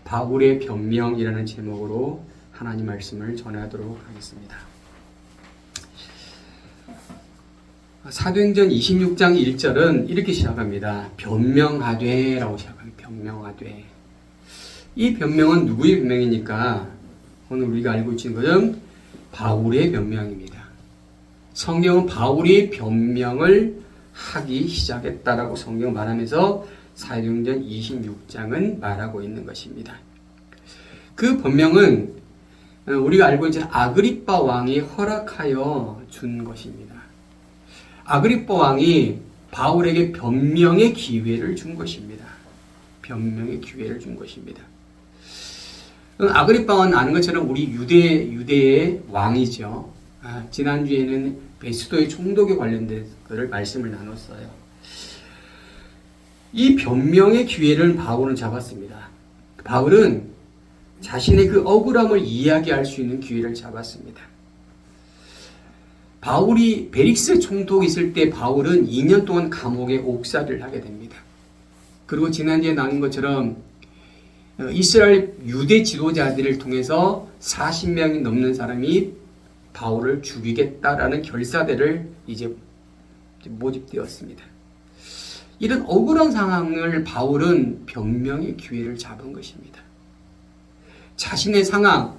바울의 변명이라는 제목으로 하나님 말씀을 전하도록 하겠습니다. 사도행전 26장 1절은 이렇게 시작합니다. 변명하되 라고 시작합니다. 변명하되. 이 변명은 누구의 변명이니까? 오늘 우리가 알고 있는 것은 바울의 변명입니다. 성경은 바울이 변명을 하기 시작했다라고 성경 말하면서 사도행전 26장은 말하고 있는 것입니다. 그 변명은 우리가 알고 있는 아그리빠 왕이 허락하여 준 것입니다. 아그리빠 왕이 바울에게 변명의 기회를 준 것입니다. 변명의 기회를 준 것입니다. 아그리빠 왕은 아는 것처럼 우리 유대의 왕이죠. 지난주에는 베스도의 총독에 관련된 것을 말씀을 나눴어요. 이 변명의 기회를 바울은 잡았습니다. 바울은 자신의 그 억울함을 이야기할 수 있는 기회를 잡았습니다. 바울이 베릭스 총독이 있을 때 바울은 2년 동안 감옥에 옥살이를 하게 됩니다. 그리고 지난주에 나눈 것처럼 이스라엘 유대 지도자들을 통해서 40명이 넘는 사람이 바울을 죽이겠다라는 결사대를 이제 모집되었습니다. 이런 억울한 상황을 바울은 변명의 기회를 잡은 것입니다. 자신의 상황,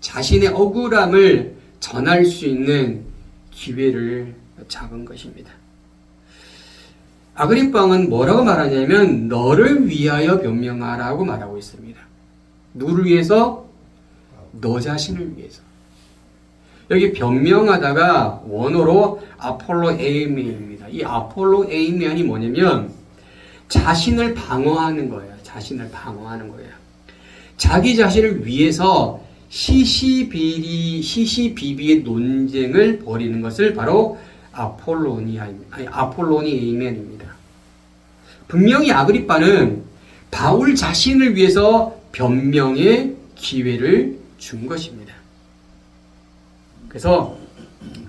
자신의 억울함을 전할 수 있는 기회를 잡은 것입니다. 아그리빠 왕은 뭐라고 말하냐면 너를 위하여 변명하라고 말하고 있습니다. 누구를 위해서? 너 자신을 위해서. 여기 변명하다가 원어로 아폴로 에이멘입니다. 이 아폴로 에이멘이 뭐냐면 자신을 방어하는 거예요. 자신을 방어하는 거예요. 자기 자신을 위해서 시시비비의 논쟁을 벌이는 것을 바로 아폴로니 에이멘입니다. 분명히 아그리빠는 바울 자신을 위해서 변명의 기회를 준 것입니다. 그래서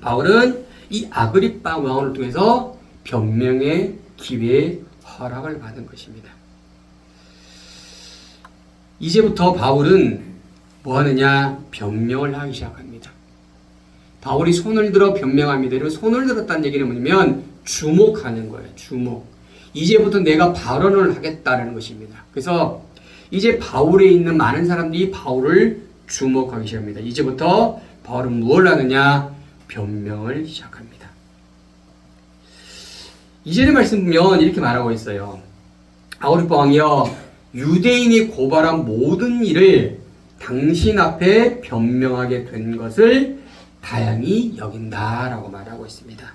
바울은 이 아그리빠 왕을 통해서 변명의 기회의 허락을 받은 것입니다. 이제부터 바울은 뭐 하느냐? 변명을 하기 시작합니다. 바울이 손을 들어 변명합니다. 그리고 손을 들었다는 얘기는 뭐냐면 주목하는 거예요. 주목. 이제부터 내가 발언을 하겠다는 것입니다. 그래서 이제 바울에 있는 많은 사람들이 바울을 주목하기 시작합니다. 이제부터 바울은 무엇을 하느냐? 변명을 시작합니다. 이전의 말씀 보면 이렇게 말하고 있어요. 아그리빠 왕이여, 유대인이 고발한 모든 일을 당신 앞에 변명하게 된 것을 다행히 여긴다라고 말하고 있습니다.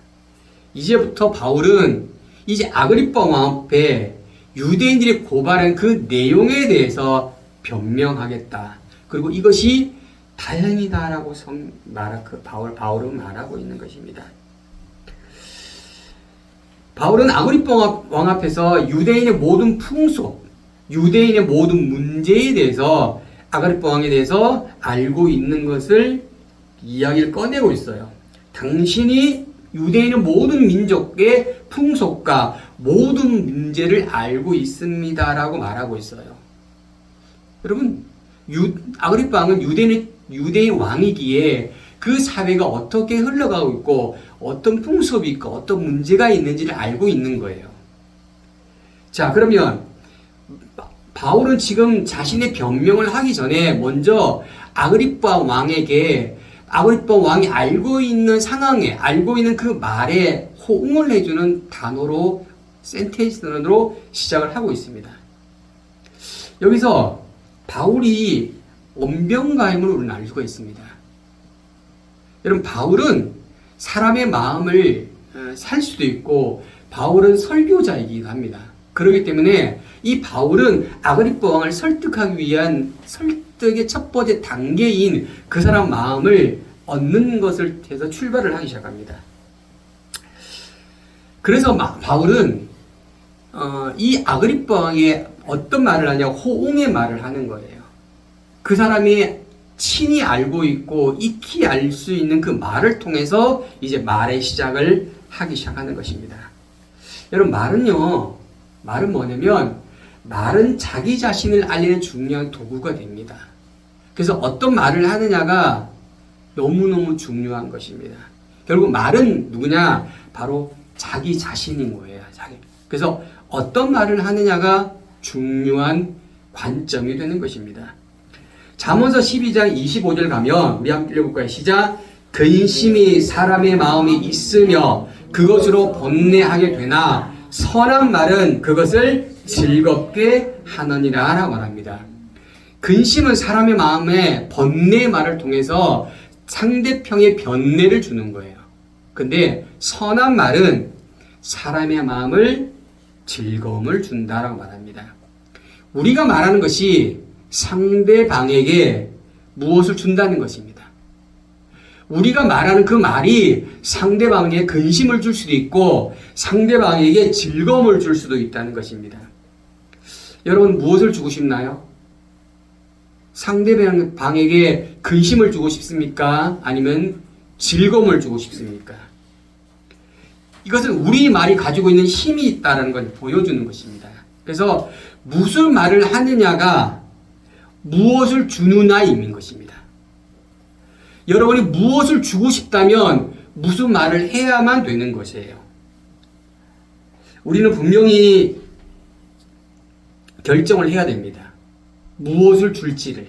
이제부터 바울은 이제 아그리빠 왕 앞에 유대인들이 고발한 그 내용에 대해서 변명하겠다. 그리고 이것이 다행이다라고 바울은 말하고 있는 것입니다. 바울은 아그리빠 왕 앞에서 유대인의 모든 풍속, 유대인의 모든 문제에 대해서 아그리빠 왕에 대해서 알고 있는 것을 이야기를 꺼내고 있어요. 당신이 유대인의 모든 민족의 풍속과 모든 문제를 알고 있습니다라고 말하고 있어요. 여러분, 아그리빠 왕은 유대인 왕이기에 그 사회가 어떻게 흘러가고 있고 어떤 풍습이 있고 어떤 문제가 있는지를 알고 있는 거예요. 자, 그러면 바울은 지금 자신의 변명을 하기 전에 먼저 아그리빠 왕에게 아그리빠 왕이 알고 있는 상황에, 알고 있는 그 말에 호응을 해주는 단어로, 센텐스로 시작을 하고 있습니다. 여기서 바울이 언변가임을 우리는 알 수가 있습니다. 여러분, 바울은 사람의 마음을 살 수도 있고 바울은 설교자이기도 합니다. 그렇기 때문에 이 바울은 아그리빠 왕을 설득하기 위한 설득의 첫 번째 단계인 그 사람 마음을 얻는 것을 해서 출발을 하기 시작합니다. 그래서 바울은 이 아그리빠 왕의 어떤 말을 하냐, 호응의 말을 하는 거예요. 그 사람이 친히 알고 있고 익히 알 수 있는 그 말을 통해서 이제 말의 시작을 하기 시작하는 것입니다. 여러분, 말은 뭐냐면 말은 자기 자신을 알리는 중요한 도구가 됩니다. 그래서 어떤 말을 하느냐가 너무너무 중요한 것입니다. 결국 말은 누구냐? 바로 자기 자신인 거예요. 그래서 어떤 말을 하느냐가 중요한 관점이 되는 것입니다. 잠언서 12장 25절 가면 우리 함께 읽어볼까요? 시작. 근심이 사람의 마음에 있으며 그것으로 번뇌하게 되나 선한 말은 그것을 즐겁게 하느니라 라고 말합니다. 근심은 사람의 마음에 번뇌의 말을 통해서 상대편의 변뇌를 주는 거예요. 근데 선한 말은 사람의 마음을 즐거움을 준다라고 말합니다. 우리가 말하는 것이 상대방에게 무엇을 준다는 것입니다. 우리가 말하는 그 말이 상대방에게 근심을 줄 수도 있고 상대방에게 즐거움을 줄 수도 있다는 것입니다. 여러분 무엇을 주고 싶나요? 상대방에게 근심을 주고 싶습니까? 아니면 즐거움을 주고 싶습니까? 이것은 우리 말이 가지고 있는 힘이 있다는 걸 보여주는 것입니다. 그래서 무슨 말을 하느냐가 무엇을 주느냐에 있는 것입니다. 여러분이 무엇을 주고 싶다면 무슨 말을 해야만 되는 것이에요. 우리는 분명히 결정을 해야 됩니다. 무엇을 줄지를.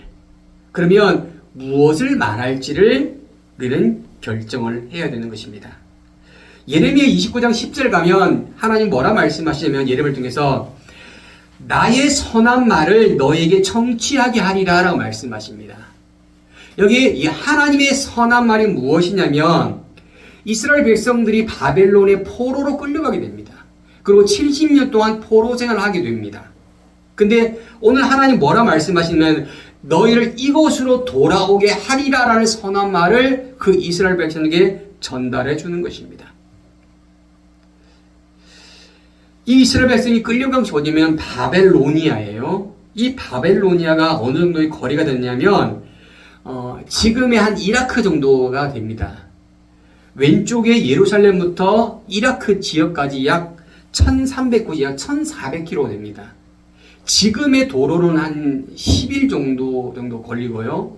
그러면 무엇을 말할지를 우리는 결정을 해야 되는 것입니다. 예레미야 29장 10절 가면 하나님 뭐라 말씀하시냐면 예레미야를 통해서 나의 선한 말을 너에게 청취하게 하리라 라고 말씀하십니다. 여기 이 하나님의 선한 말이 무엇이냐면 이스라엘 백성들이 바벨론의 포로로 끌려가게 됩니다. 그리고 70년 동안 포로 생활을 하게 됩니다. 근데 오늘 하나님 뭐라 말씀하시면 너희를 이곳으로 돌아오게 하리라 라는 선한 말을 그 이스라엘 백성에게 전달해 주는 것입니다. 이 이스라엘 백성이 끌려간 곳이 어디냐면 바벨로니아예요. 이 바벨로니아가 어느 정도의 거리가 됐냐면 지금의 한 이라크 정도가 됩니다. 왼쪽에 예루살렘부터 이라크 지역까지 약 1300, 약 1400km 됩니다. 지금의 도로는 한 10일 정도 걸리고요.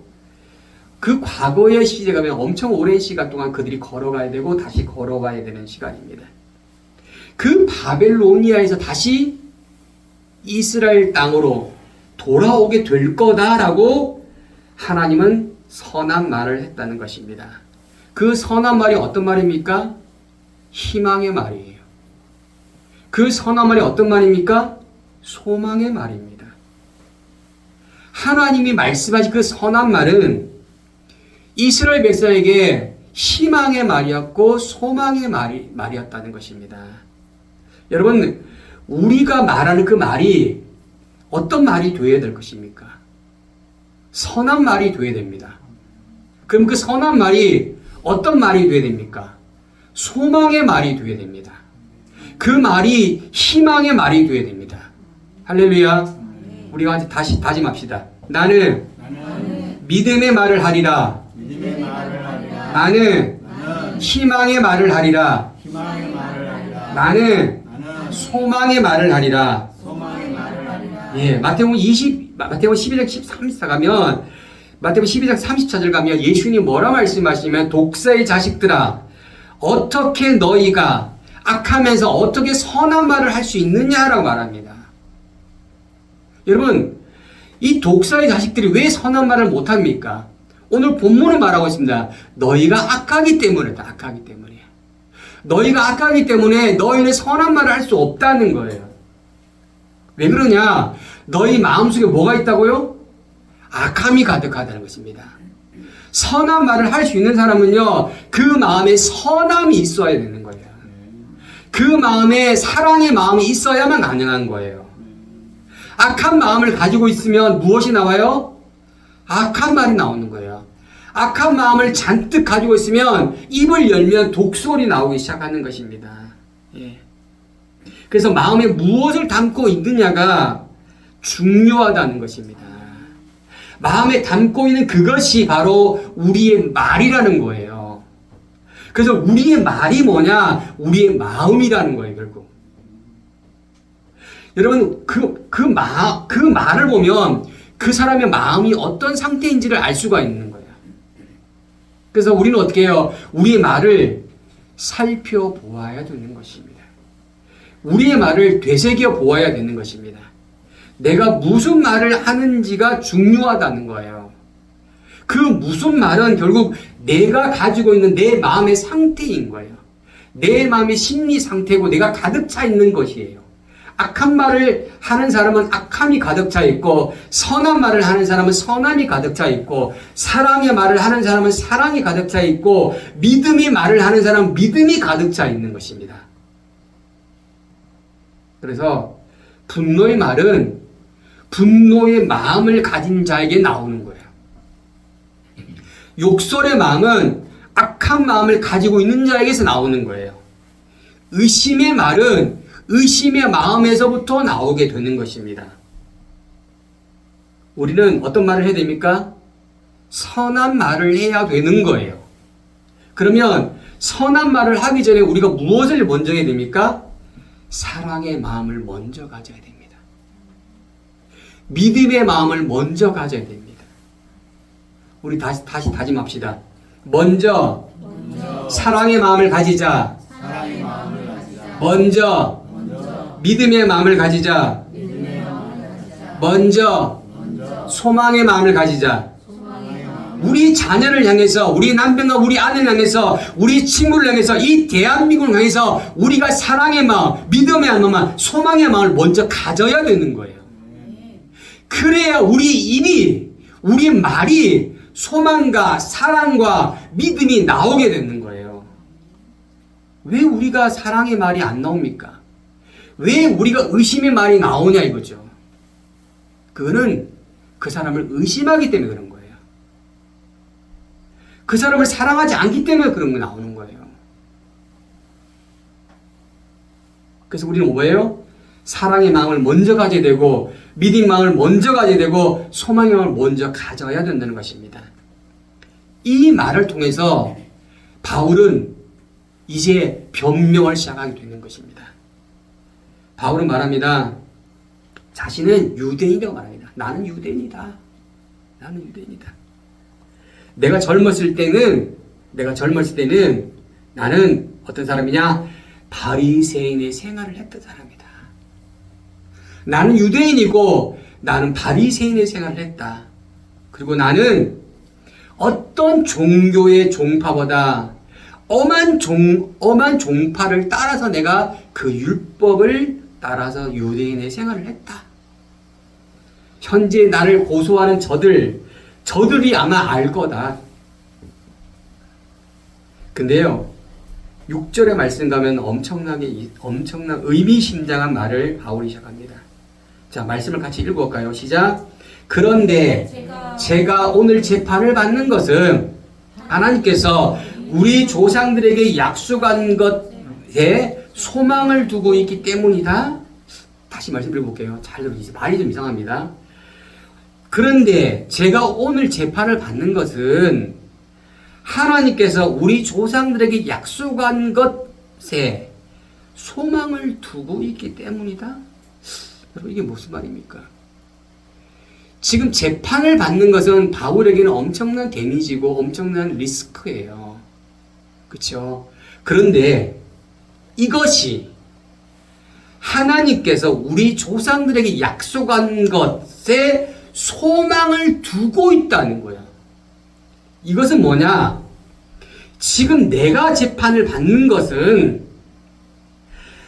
그 과거의 시제 가면 엄청 오랜 시간 동안 그들이 걸어가야 되고 다시 걸어가야 되는 시간입니다. 그 바벨로니아에서 다시 이스라엘 땅으로 돌아오게 될 거다라고 하나님은 선한 말을 했다는 것입니다. 그 선한 말이 어떤 말입니까? 희망의 말이에요. 그 선한 말이 어떤 말입니까? 소망의 말입니다. 하나님이 말씀하신 그 선한 말은 이스라엘 백성에게 희망의 말이었고 소망의 말이었다는 것입니다. 여러분, 우리가 말하는 그 말이 어떤 말이 되어야 될 것입니까? 선한 말이 되어야 됩니다. 그럼 그 선한 말이 어떤 말이 되어야 됩니까? 소망의 말이 되어야 됩니다. 그 말이 희망의 말이 되어야 됩니다. 할렐루야. 우리가 다시 다짐합시다. 나는 믿음의 말을 하리라. 나는 희망의 말을 하리라. 나는 소망의 말을 하리라. 예, 마태복음 12장 13절 가면 마태복음 12장 34절 가면 예수님이 뭐라 말씀하시냐면 독사의 자식들아 어떻게 너희가 악하면서 어떻게 선한 말을 할 수 있느냐라고 말합니다. 여러분, 이 독사의 자식들이 왜 선한 말을 못합니까? 오늘 본문은 말하고 있습니다. 너희가 악하기 때문이다. 악하기 때문에. 너희가 악하기 때문에 너희는 선한 말을 할 수 없다는 거예요. 왜 그러냐? 너희 마음속에 뭐가 있다고요? 악함이 가득하다는 것입니다. 선한 말을 할 수 있는 사람은요, 그 마음에 선함이 있어야 되는 거예요. 그 마음에 사랑의 마음이 있어야만 가능한 거예요. 악한 마음을 가지고 있으면 무엇이 나와요? 악한 말이 나오는 거예요. 악한 마음을 잔뜩 가지고 있으면 입을 열면 독소리 나오기 시작하는 것입니다. 예. 그래서 마음에 무엇을 담고 있느냐가 중요하다는 것입니다. 마음에 담고 있는 그것이 바로 우리의 말이라는 거예요. 그래서 우리의 말이 뭐냐? 우리의 마음이라는 거예요, 결국. 여러분 그 말을 보면 그 사람의 마음이 어떤 상태인지를 알 수가 있는 거예요. 그래서 우리는 어떻게 해요? 우리의 말을 살펴보아야 되는 것입니다. 우리의 말을 되새겨 보아야 되는 것입니다. 내가 무슨 말을 하는지가 중요하다는 거예요. 그 무슨 말은 결국 내가 가지고 있는 내 마음의 상태인 거예요. 내 마음의 심리 상태고 내가 가득 차 있는 것이에요. 악한 말을 하는 사람은 악함이 가득 차 있고, 선한 말을 하는 사람은 선함이 가득 차 있고, 사랑의 말을 하는 사람은 사랑이 가득 차 있고, 믿음의 말을 하는 사람은 믿음이 가득 차 있는 것입니다. 그래서 분노의 말은 분노의 마음을 가진 자에게 나오는 거예요. 욕설의 마음은 악한 마음을 가지고 있는 자에게서 나오는 거예요. 의심의 말은 의심의 마음에서부터 나오게 되는 것입니다. 우리는 어떤 말을 해야 됩니까? 선한 말을 해야 되는 거예요. 그러면 선한 말을 하기 전에 우리가 무엇을 먼저 해야 됩니까? 사랑의 마음을 먼저 가져야 됩니다. 믿음의 마음을 먼저 가져야 됩니다. 우리 다시 다짐합시다. 먼저 사랑의 마음을 가지자. 먼저 믿음의 마음을 가지자. 먼저 소망의 마음을 가지자. 우리 자녀를 향해서, 우리 남편과 우리 아내를 향해서, 우리 친구를 향해서, 이 대한민국을 향해서 우리가 사랑의 마음, 믿음의 마음, 소망의 마음을 먼저 가져야 되는 거예요. 그래야 우리 입이, 우리 말이 소망과 사랑과 믿음이 나오게 되는 거예요. 왜 우리가 사랑의 말이 안 나옵니까? 왜 우리가 의심의 말이 나오냐 이거죠. 그거는 그 사람을 의심하기 때문에 그런 거예요. 그 사람을 사랑하지 않기 때문에 그런 거 나오는 거예요. 그래서 우리는 뭐예요? 사랑의 마음을 먼저 가져야 되고, 믿음의 마음을 먼저 가져야 되고, 소망의 마음을 먼저 가져야 된다는 것입니다. 이 말을 통해서 바울은 이제 변명을 시작하게 되는 것입니다. 바울은 말합니다. 자신은 유대인이라고 말합니다. 나는 유대인이다. 나는 유대인이다. 내가 젊었을 때는 나는 어떤 사람이냐? 바리새인의 생활을 했던 사람이다. 나는 유대인이고 나는 바리새인의 생활을 했다. 그리고 나는 어떤 종교의 종파보다 엄한 종파를 따라서 내가 그 율법을 따라서 유대인의 생활을 했다. 현재 나를 고소하는 저들이 아마 알 거다. 근데요, 6절의 말씀 가면 엄청난 의미심장한 말을 바울이 시작합니다. 자, 말씀을 같이 읽어볼까요? 시작. 그런데 제가 오늘 재판을 받는 것은 하나님께서 우리 조상들에게 약속한 것에 소망을 두고 있기 때문이다. 다시 말씀을 볼게요. 잘 들어주세요. 말이 좀 이상합니다. 그런데 제가 오늘 재판을 받는 것은 하나님께서 우리 조상들에게 약속한 것에 소망을 두고 있기 때문이다. 여러분, 이게 무슨 말입니까? 지금 재판을 받는 것은 바울에게는 엄청난 데미지고 엄청난 리스크예요. 그렇죠? 그런데 이것이 하나님께서 우리 조상들에게 약속한 것에 소망을 두고 있다는 거야. 이것은 뭐냐? 지금 내가 재판을 받는 것은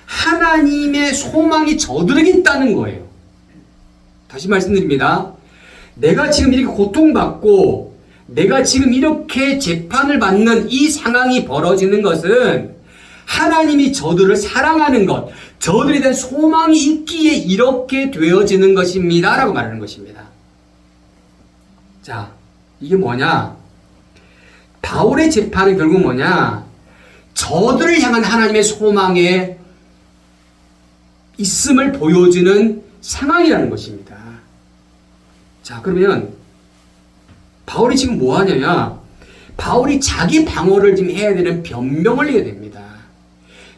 하나님의 소망이 저들에게 있다는 거예요. 다시 말씀드립니다. 내가 지금 이렇게 고통받고 내가 지금 이렇게 재판을 받는 이 상황이 벌어지는 것은 하나님이 저들을 사랑하는 것, 저들에 대한 소망이 있기에 이렇게 되어지는 것입니다. 라고 말하는 것입니다. 자, 이게 뭐냐? 바울의 재판은 결국 뭐냐? 저들을 향한 하나님의 소망에 있음을 보여주는 상황이라는 것입니다. 자, 그러면 바울이 지금 뭐 하냐면 바울이 자기 방어를 지금 해야 되는 변명을 해야 됩니다.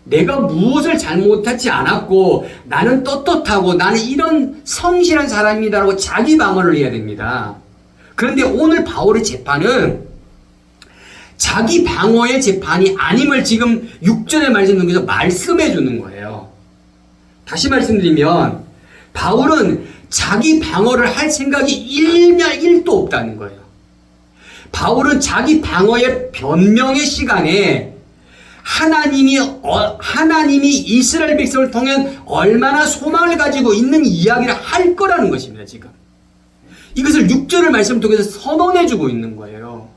내가 무엇을 잘못하지 않았고 나는 떳떳하고 나는 이런 성실한 사람이다라고 자기 방어를 해야 됩니다. 그런데 오늘 바울의 재판은 자기 방어의 재판이 아님을 지금 6절의 말씀 중에서 말씀해 주는 거예요. 다시 말씀드리면 바울은 자기 방어를 할 생각이 일면 1도 없다는 거예요. 바울은 자기 방어의 변명의 시간에 하나님이 이스라엘 백성을 통해 얼마나 소망을 가지고 있는 이야기를 할 거라는 것입니다. 지금 이것을 6절의 말씀 통해서 선언해 주고 있는 거예요.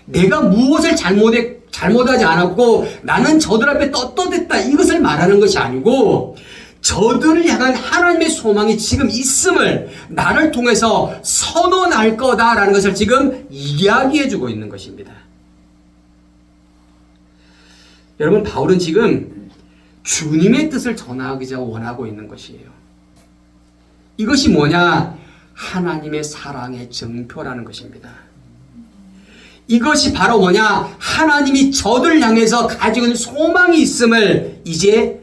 내가 무엇을 잘못하지 않았고 나는 저들 앞에 떳떳했다, 이것을 말하는 것이 아니고 저들을 향한 하나님의 소망이 지금 있음을 나를 통해서 선언할 거다라는 것을 지금 이야기해 주고 있는 것입니다. 여러분, 바울은 지금 주님의 뜻을 전하기자 원하고 있는 것이에요. 이것이 뭐냐? 하나님의 사랑의 증표라는 것입니다. 이것이 바로 뭐냐? 하나님이 저들 향해서 가지고 있는 소망이 있음을 이제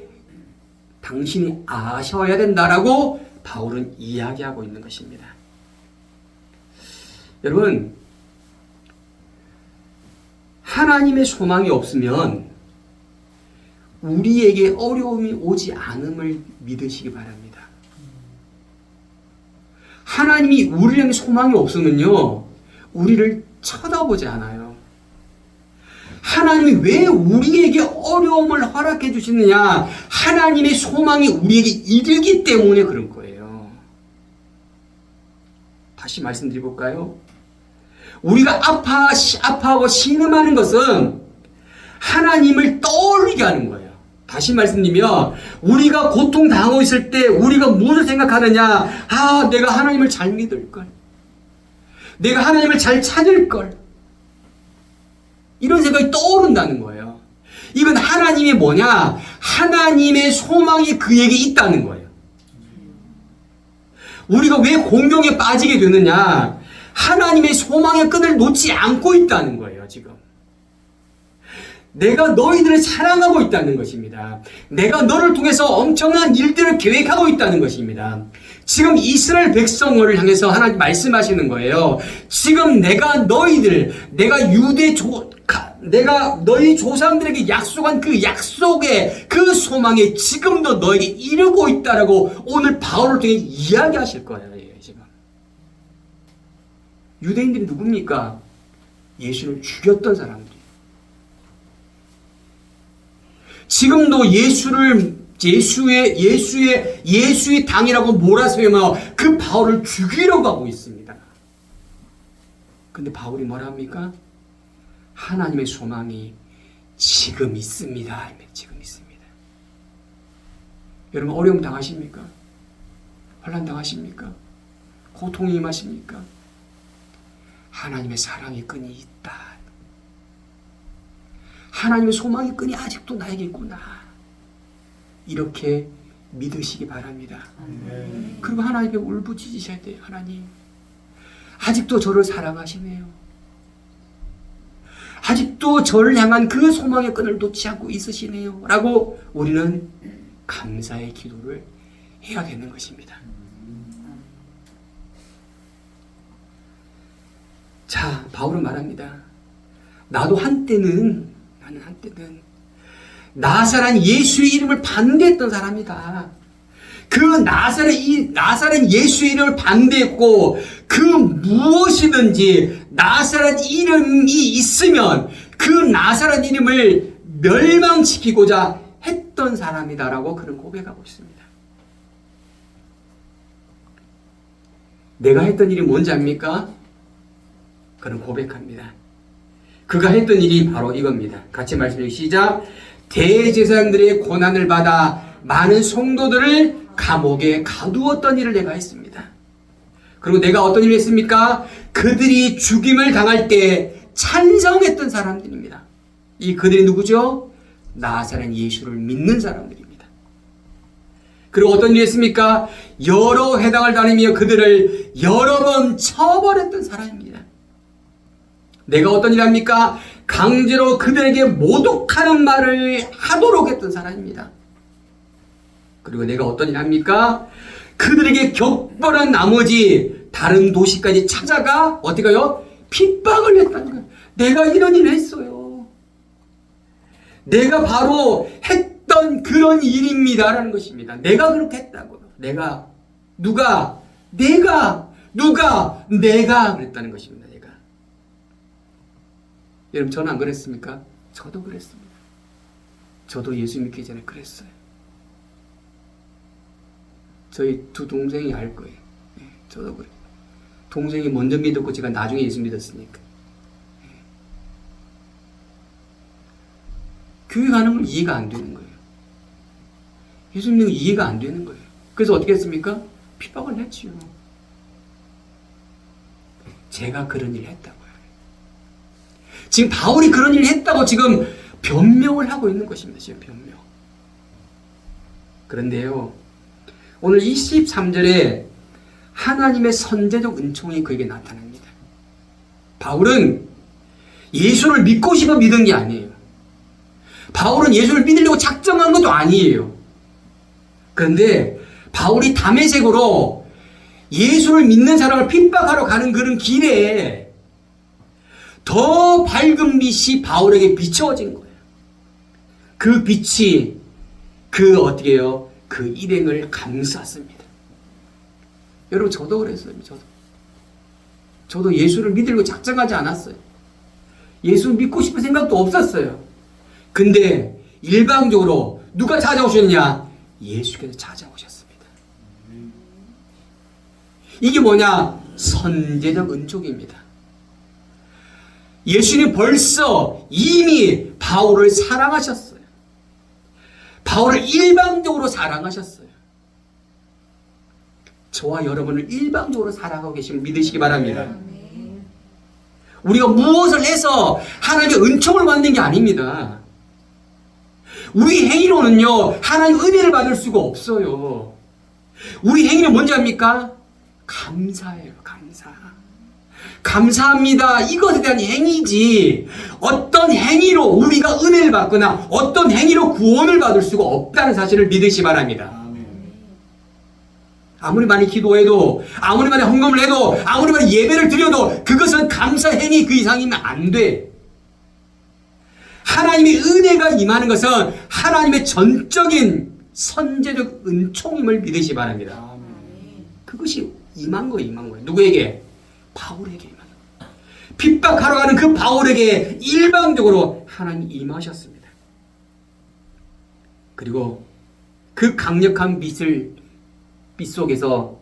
당신이 아셔야 된다라고 바울은 이야기하고 있는 것입니다. 여러분, 하나님의 소망이 없으면 우리에게 어려움이 오지 않음을 믿으시기 바랍니다. 하나님이 우리를 향해 소망이 없으면요, 우리를 쳐다보지 않아요. 하나님이 왜 우리에게 어려움을 허락해 주시느냐? 하나님의 소망이 우리에게 이르기 때문에 그런 거예요. 다시 말씀드려볼까요? 우리가 아파하고 신음하는 것은 하나님을 떠올리게 하는 거예요. 다시 말씀드리면 우리가 고통당하고 있을 때 우리가 무엇을 생각하느냐? 아, 내가 하나님을 잘 믿을걸, 내가 하나님을 잘 찾을걸, 이런 생각이 떠오른다는 거예요. 이건 하나님이 뭐냐? 하나님의 소망이 그에게 있다는 거예요. 우리가 왜 공경에 빠지게 되느냐? 하나님의 소망의 끈을 놓지 않고 있다는 거예요. 지금 내가 너희들을 사랑하고 있다는 것입니다. 내가 너를 통해서 엄청난 일들을 계획하고 있다는 것입니다. 지금 이스라엘 백성을 향해서 하나님 말씀하시는 거예요. 지금 내가 너희 조상들에게 약속한 그 약속의 그 소망에 지금도 너에게 이르고 있다라고 오늘 바울을 통해 이야기하실 거예요. 지금 유대인들이 누굽니까? 예수를 죽였던 사람들. 지금도 예수의 당이라고 몰아세우며 그 바울을 죽이려고 하고 있습니다. 근데 바울이 뭐라 합니까? 하나님의 소망이 지금 있습니다. 지금 있습니다. 여러분, 어려움 당하십니까? 환난 당하십니까? 고통이 임하십니까? 하나님의 사랑의 끈이 있다. 하나님의 소망의 끈이 아직도 나에게 있구나. 이렇게 믿으시기 바랍니다. 그리고 하나님께 울부짖으셔야 돼요. 하나님, 아직도 저를 사랑하시네요. 아직도 저를 향한 그 소망의 끈을 놓지 않고 있으시네요. 라고 우리는 감사의 기도를 해야 되는 것입니다. 자, 바울은 말합니다. 나는 한때는 나사렛 예수의 이름을 반대했던 사람이다. 그 나사렛 예수의 이름을 반대했고, 그 무엇이든지 나사렛 이름이 있으면 그 나사렛 이름을 멸망시키고자 했던 사람이다라고 그는 고백하고 있습니다. 내가 했던 일이 뭔지 압니까? 그는 고백합니다. 그가 했던 일이 바로 이겁니다. 같이 말씀해 시작. 대제사장들의 고난을 받아 많은 성도들을 감옥에 가두었던 일을 내가 했습니다. 그리고 내가 어떤 일을 했습니까? 그들이 죽임을 당할 때 찬성했던 사람들입니다. 이 그들이 누구죠? 나사렛 예수를 믿는 사람들입니다. 그리고 어떤 일을 했습니까? 여러 회당을 다니며 그들을 여러 번 쳐버렸던 사람입니다. 내가 어떤 일을 합니까? 강제로 그들에게 모독하는 말을 하도록 했던 사람입니다. 그리고 내가 어떤 일 합니까? 그들에게 격벌한 나머지 다른 도시까지 찾아가 어떻게 가요? 핍박을 했다는 거예요. 내가 이런 일을 했어요. 내가 바로 했던 그런 일입니다라는 것입니다. 내가 그렇게 했다고요. 누가 그랬다는 것입니다. 내가. 여러분, 저는 안 그랬습니까? 저도 그랬습니다. 저도 예수 믿기 전에 그랬어요. 저희 두 동생이 알 거예요. 네, 저도 그래요. 동생이 먼저 믿었고 제가 나중에 예수 믿었으니까. 네. 교회 가는 건 이해가 안 되는 거예요. 예수 믿는 건 이해가 안 되는 거예요. 그래서 어떻게 했습니까? 핍박을 했지요. 제가 그런 일을 했다고요. 지금 바울이 그런 일을 했다고 지금 변명을 하고 있는 것입니다. 지금 변명. 그런데요, 오늘 23절에 하나님의 선제적 은총이 그에게 나타납니다. 바울은 예수를 믿고 싶어 믿은 게 아니에요. 바울은 예수를 믿으려고 작정한 것도 아니에요. 그런데 바울이 다메섹으로 예수를 믿는 사람을 핍박하러 가는 그런 길에 더 밝은 빛이 바울에게 비춰진 거예요. 그 빛이 어떻게 해요? 그 일행을 감쌌습니다. 여러분, 저도 그랬어요. 저도 예수를 믿으려고 작정하지 않았어요. 예수 믿고 싶은 생각도 없었어요. 근데 일방적으로 누가 찾아오셨냐? 예수께서 찾아오셨습니다. 이게 뭐냐? 선제적 은총입니다. 예수님 벌써 이미 바울을 사랑하셨어요. 바울을 일방적으로 사랑하셨어요. 저와 여러분을 일방적으로 사랑하고 계시면 믿으시기 바랍니다. 우리가 무엇을 해서 하나님의 은총을 받는 게 아닙니다. 우리 행위로는요, 하나님 은혜를 받을 수가 없어요. 우리 행위는 뭔지 압니까? 감사예요. 감사합니다. 이것에 대한 행위지, 어떤 행위로 우리가 은혜를 받거나 어떤 행위로 구원을 받을 수가 없다는 사실을 믿으시 바랍니다. 아무리 많이 기도해도, 아무리 많이 헌금을 해도, 아무리 많이 예배를 드려도 그것은 감사 행위 그 이상이면 안 돼. 하나님의 은혜가 임하는 것은 하나님의 전적인 선제적 은총임을 믿으시 바랍니다. 그것이 임한 거예요. 누구에게? 바울에게 임한 거예요. 핍박하러 가는 그 바울에게 일방적으로 하나님이 임하셨습니다. 그리고 그 강력한 빛 속에서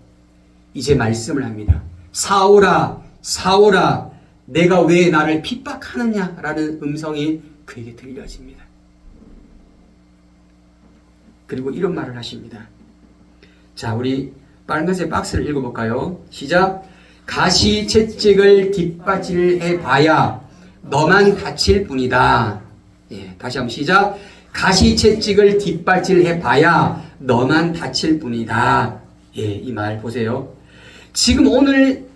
이제 말씀을 합니다. 사울아, 사울아, 내가 왜 나를 핍박하느냐라는 음성이 그에게 들려집니다. 그리고 이런 말을 하십니다. 자, 우리 빨간색 박스를 읽어볼까요? 시작. 가시채찍을 뒷받침해 봐야 너만 다칠 뿐이다. 예, 다시 한번 시작. 가시채찍을 뒷받침해 봐야 너만 다칠 뿐이다. 예, 이 말 보세요. 지금 오늘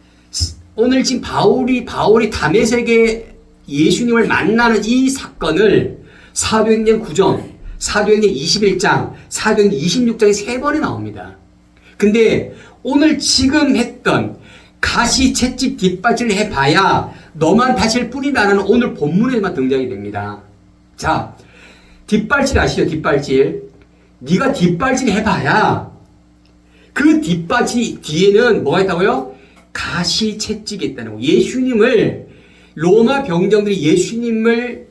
지금 바울이 다메섹에 예수님을 만나는 이 사건을 사도행전 9장, 사도행전 21장, 사도행전 26장에 3번이 나옵니다. 근데 오늘 지금 했던 가시 채찍 뒷받침을 해봐야 너만 다칠 뿐이다라는 오늘 본문에만 등장이 됩니다. 자, 뒷받침 아시죠? 뒷받침. 네가 뒷받침 해봐야 그 뒷받침 뒤에는 뭐가 있다고요? 가시 채찍이 있다는 거. 예수님을 로마 병정들이 예수님을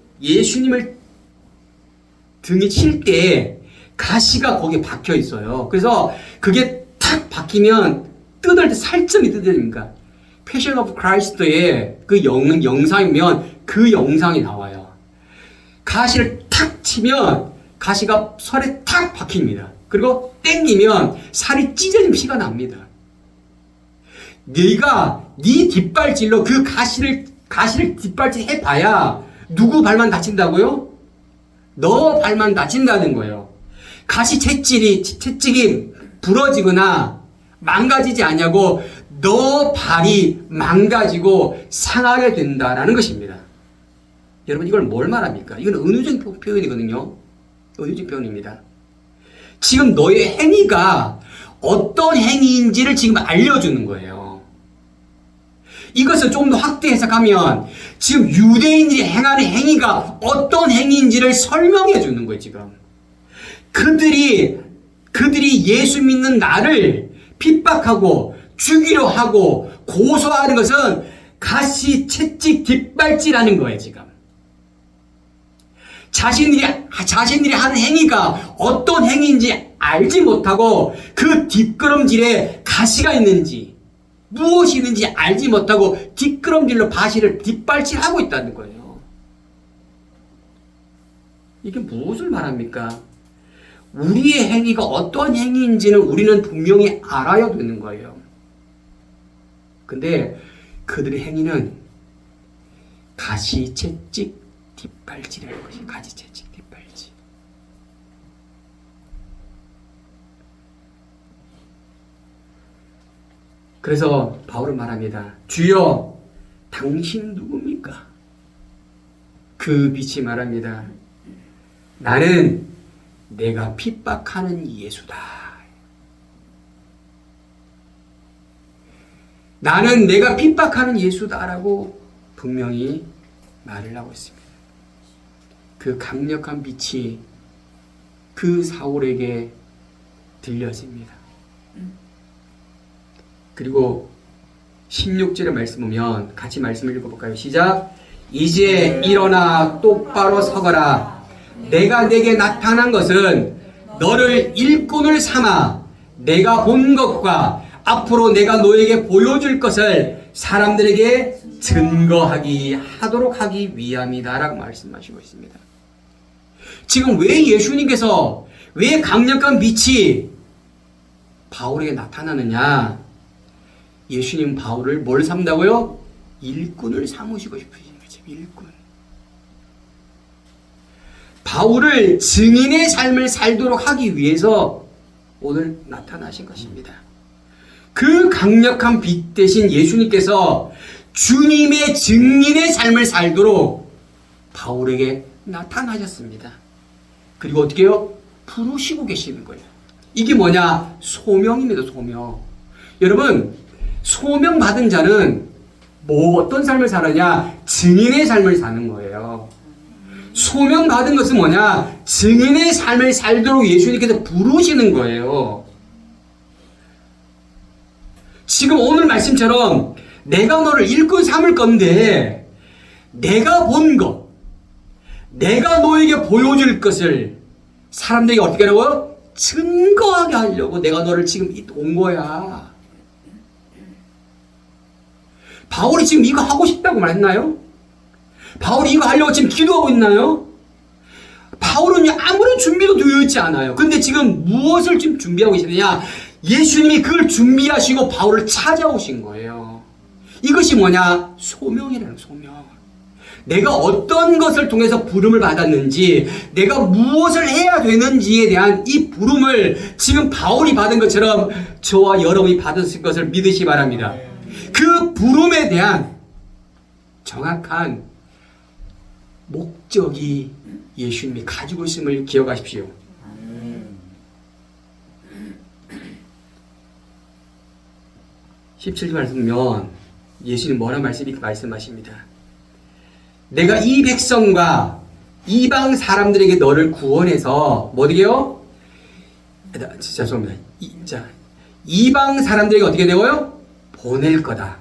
등에 칠 때 가시가 거기에 박혀 있어요. 그래서 그게 탁 박히면 뜯을 때 살점이 뜯어집니까? 패션 오브 크라이스트의 그 영상이면 그 영상이 나와요. 가시를 탁 치면 가시가 살에 탁 박힙니다. 그리고 땡기면 살이 찢어진 피가 납니다. 네가 네 뒷발질로 그 가시를 뒷발질 해봐야 누구 발만 다친다고요? 너 발만 다친다는 거예요. 가시 채찍이 부러지거나 망가지지 않냐고 너 발이 망가지고 상하게 된다라는 것입니다. 여러분 이걸 뭘 말합니까? 이건 은유적 표현이거든요. 은유적 표현입니다. 지금 너의 행위가 어떤 행위인지를 지금 알려주는 거예요. 이것을 좀 더 확대 해석하면 지금 유대인들이 행하는 행위가 어떤 행위인지를 설명해 주는 거예요. 지금 그들이 예수 믿는 나를 핍박하고 죽이려 하고 고소하는 것은 가시 채찍 뒷발질하는 거예요. 지금 자신들이 하는 행위가 어떤 행위인지 알지 못하고 그 뒷걸음질에 가시가 있는지 무엇이 있는지 알지 못하고 뒷걸음질로 바시를 뒷발질하고 있다는 거예요. 이게 무엇을 말합니까? 우리의 행위가 어떤 행위인지는 우리는 분명히 알아야 되는 거예요. 근데 그들의 행위는 가시채찍 뒷발질이라는 것이 가시채찍 뒷발질. 그래서 바울은 말합니다. 주여 당신 누굽니까? 그 빛이 말합니다. 나는 내가 핍박하는 예수다. 나는 내가 핍박하는 예수다라고 분명히 말을 하고 있습니다. 그 강력한 빛이 그 사울에게 들려집니다. 그리고 16절의 말씀 보면 같이 말씀을 읽어볼까요? 시작! 이제 일어나 똑바로 서거라. 내가 내게 나타난 것은 너를 일꾼을 삼아 내가 본 것과 앞으로 내가 너에게 보여줄 것을 사람들에게 증거하도록 하기 위함이다 라고 말씀하시고 있습니다. 지금 왜 예수님께서 왜 강력한 빛이 바울에게 나타나느냐? 예수님 바울을 뭘 삼다고요? 일꾼을 삼으시고 싶으신 거죠. 일꾼. 바울을 증인의 삶을 살도록 하기 위해서 오늘 나타나신 것입니다. 그 강력한 빛 대신 예수님께서 주님의 증인의 삶을 살도록 바울에게 나타나셨습니다. 그리고 어떻게 해요? 부르시고 계시는 거예요. 이게 뭐냐? 소명입니다. 소명. 여러분 소명 받은 자는 어떤 삶을 살느냐? 증인의 삶을 사는 거예요. 소명 받은 것은 뭐냐? 증인의 삶을 살도록 예수님께서 부르시는 거예요. 지금 오늘 말씀처럼 내가 너를 일꾼 삼을 건데 내가 본 것, 내가 너에게 보여줄 것을 사람들에게 어떻게 하라고요? 증거하게 하려고 내가 너를 지금 온 거야. 바울이 지금 이거 하고 싶다고 말했나요? 바울이 이거 하려고 지금 기도하고 있나요? 바울은 아무런 준비도 되어 있지 않아요. 근데 지금 무엇을 지금 준비하고 계시느냐? 예수님이 그걸 준비하시고 바울을 찾아오신 거예요. 이것이 뭐냐? 소명이라는 소명. 내가 어떤 것을 통해서 부름을 받았는지, 내가 무엇을 해야 되는지에 대한 이 부름을 지금 바울이 받은 것처럼 저와 여러분이 받았을 것을 믿으시 바랍니다. 그 부름에 대한 정확한 목적이 예수님이 가지고 있음을 기억하십시오. 17절 말씀이면 예수님 뭐라 말씀하십니다. 내가 이 백성과 이방 사람들에게 너를 구원해서 뭐되게요? 죄송합니다. 이방 사람들에게 어떻게 되고요? 보낼 거다.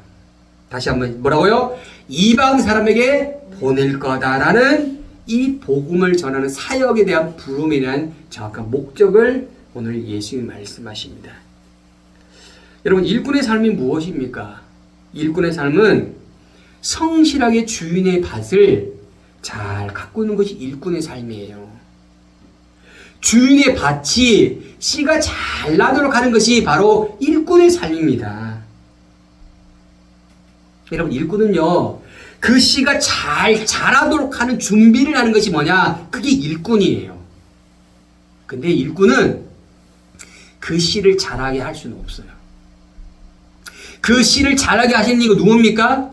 다시 한번 뭐라고요? 이방 사람에게 보낼 거다라는 이 복음을 전하는 사역에 대한 부름에 대한 정확한 목적을 오늘 예수님이 말씀하십니다. 여러분, 일꾼의 삶이 무엇입니까? 일꾼의 삶은 성실하게 주인의 밭을 잘 가꾸는 것이 일꾼의 삶이에요. 주인의 밭이 씨가 잘 나도록 하는 것이 바로 일꾼의 삶입니다. 여러분, 일꾼은요, 그 씨가 잘 자라도록 하는 준비를 하는 것이 뭐냐? 그게 일꾼이에요. 근데 일꾼은 그 씨를 자라게 할 수는 없어요. 그 씨를 자라게 하시는 이거 누굽니까?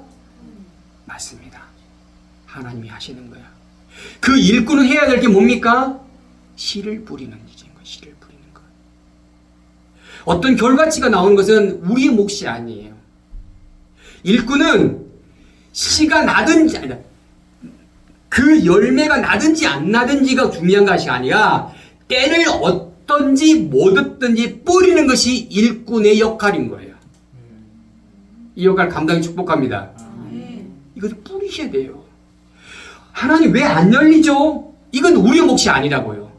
맞습니다. 하나님이 하시는 거야. 그 일꾼은 해야 될 게 뭡니까? 씨를 뿌리는 일인 거야. 씨를 뿌리는 거. 어떤 결과치가 나오는 것은 우리의 몫이 아니에요. 일꾼은 씨가 나든지 아니다. 그 열매가 나든지 안 나든지가 중요한 것이 아니라 때를 얻든지 못 얻든지 뿌리는 것이 일꾼의 역할인 거예요. 이 역할 감당히 축복합니다. 이것을 뿌리셔야 돼요. 하나님 왜 안 열리죠? 이건 우리의 몫이 아니라고요.